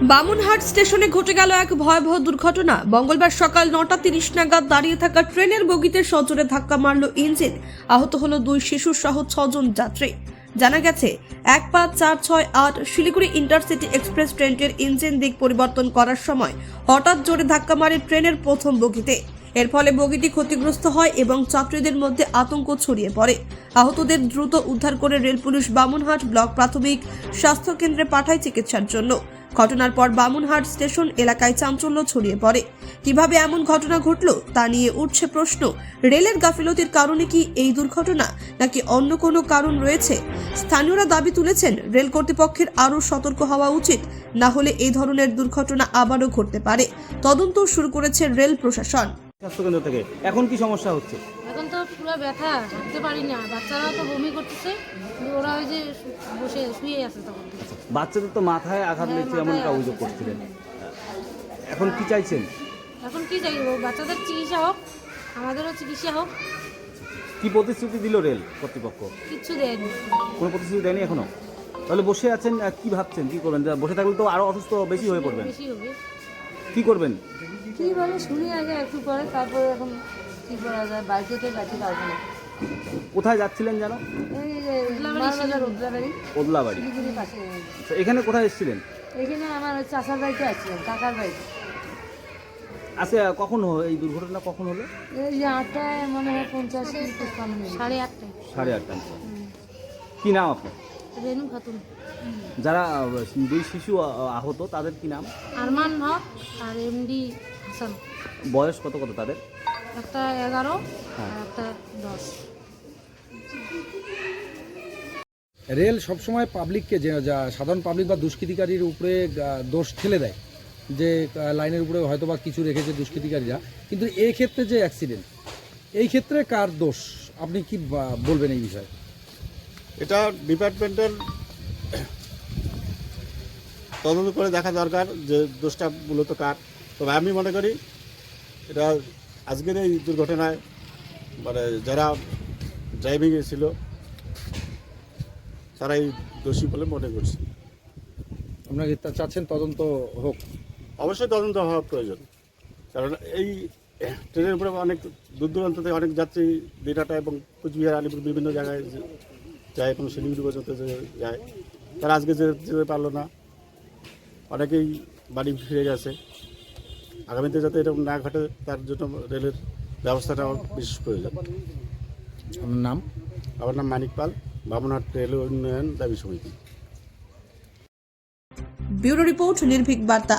বামুনহাট স্টেশনে ঘটে গেল এক ভয়াবহ দুর্ঘটনা। মঙ্গলবার সকাল 9:30 নাগাদ দাঁড়িয়ে থাকা ট্রেনের বগিতে সজোরে ধাক্কা মারল ইঞ্জিন। আহত হলো 2 শিশু সহ 6 জন যাত্রী। জানা গেছে 15468 শিলিগুড়ি ইন্টারসিটি এক্সপ্রেস ট্রেনটির ইঞ্জিন দিক পরিবর্তন করার সময় হঠাৎ জোরে ধাক্কা মারে ট্রেনের প্রথম বগিতে। এর ফলে বগিটি ক্ষতিগ্রস্ত হয় এবং যাত্রীদের মধ্যে আতঙ্ক ছড়িয়ে পড়ে। আহতদের দ্রুত উদ্ধার করে রেল পুলিশ বামুনহাট ব্লক প্রাথমিক স্বাস্থ্য কেন্দ্রে পাঠায় চিকিৎসার জন্য। ঘটনার পর বামুনহাট স্টেশন এলাকায় চাঞ্চল্য ছড়িয়ে পড়ে। কিভাবে এমন ঘটনা ঘটল তা নিয়ে উঠছে প্রশ্ন। রেলের গাফিলতির কারণে কি এই দুর্ঘটনা, নাকি অন্য কোনো কারণ রয়েছে? স্থানীয়রা দাবি তুলেছেন রেল কর্তৃপক্ষের আরও সতর্ক হওয়া উচিত, না হলে এই ধরনের দুর্ঘটনা আবারও ঘটতে পারে। তদন্ত শুরু করেছে রেল প্রশাসন। স্বাস্থ্যকেন্দ্র থেকে এখন কি সমস্যা হচ্ছে? এখন তো পুরো ব্যথা, হাঁটতে পারি না। বাচ্চারাও তো বমি করতেছে, ওরা ওই যে বসে শুয়ে আছে তখন থেকে। বাচ্চাদের তো মাথায় আঘাত লেগেছে এমন একটা অভিযোগ করছিলেন, এখন কি চাইছেন? এখন কি চাইবো? বাচ্চাদের চিকিৎসা হোক, আমাদেরও চিকিৎসা হোক। কি প্রতিশ্রুতি দিল রেল কর্তৃপক্ষ? কিচ্ছু দেয়নি। কোনো প্রতিশ্রুতি দেয়নি এখনো? তাহলে বসে আছেন, কি ভাবছেন, কি করবেন? বসে থাকলে তো আরো অসুস্থ বেশি হয়ে পড়বেন। বেশি হবে। কি করবেন? কি বলে শুনি আগে একটু পরে, তারপরে এখন কি করা যায়? বাড়িতে তো বাড়তে পারবো না। কোথায় যাচ্ছিলেন জানো? এই যে মারবাজার ওদলাবাড়ি, ওদলাবাড়ি। শিলিগুড়ির পাশে। আচ্ছা, এখানে কোথায় এসেছিলেন? এখানে আমার চাচার বাড়িতে আসছিলাম, কাকার বাড়িতে। আচ্ছা, কখন এই দুর্ঘটনা কখন হলো? এই যে 8টায় মনে হয় 50 সাড়ে 8টায়। 8:30। কি নাম আপনার? রেনু খাতুন। যারা 2 শিশু আহত তাদের কি নাম? আরমান হক আর এমডি হাসান। বয়স কত কত তাদের? একটা 11 হ্যাঁ। আর একটা 10। রেল সবসময় পাবলিককে যা সাধারণ পাবলিক বা দুষ্কৃতিকারীর উপরে দোষ ঠেলে দেয়, যে লাইনের উপরে হয়তো বা কিছু রেখেছে দুষ্কৃতিকারীরা, কিন্তু এই ক্ষেত্রে যে অ্যাক্সিডেন্ট, এই ক্ষেত্রে কার দোষ আপনি কি বলবেন এই বিষয়ে? এটা ডিপার্টমেন্টের তদন্ত করে দেখা দরকার যে দোষটা মূলত কার। তবে আমি মনে করি এটা আজকের এই দুর্ঘটনায় মানে যারা ড্রাইভিংয়ে ছিল তারাই দোষী বলে মনে করছি। আপনাকে চাচ্ছেন তদন্ত হোক? অবশ্যই তদন্ত হওয়া প্রয়োজন, কারণ এই ট্রেনের উপরে অনেক দূর দূরান্ত থেকে অনেক যাত্রী দিনহাটা এবং কুচবিহার, আলিপুর বিভিন্ন জায়গায় যায় এবং শিলিগুড়ি পর্যন্ত যায়। তারা আজকে যেতে পারলো না, অনেকেই বাড়ি ফিরে গেছে। আগামীতে যাতে এরকম না ঘটে তার জন্য রেলের ব্যবস্থাটা বিশেষ প্রয়োজন। আপনার নাম? আমার নাম মানিক পাল, বামুনহাট রেল উন্নয়ন দাবি সমিতি। ব্যুরো রিপোর্ট, নির্ভীক বার্তা।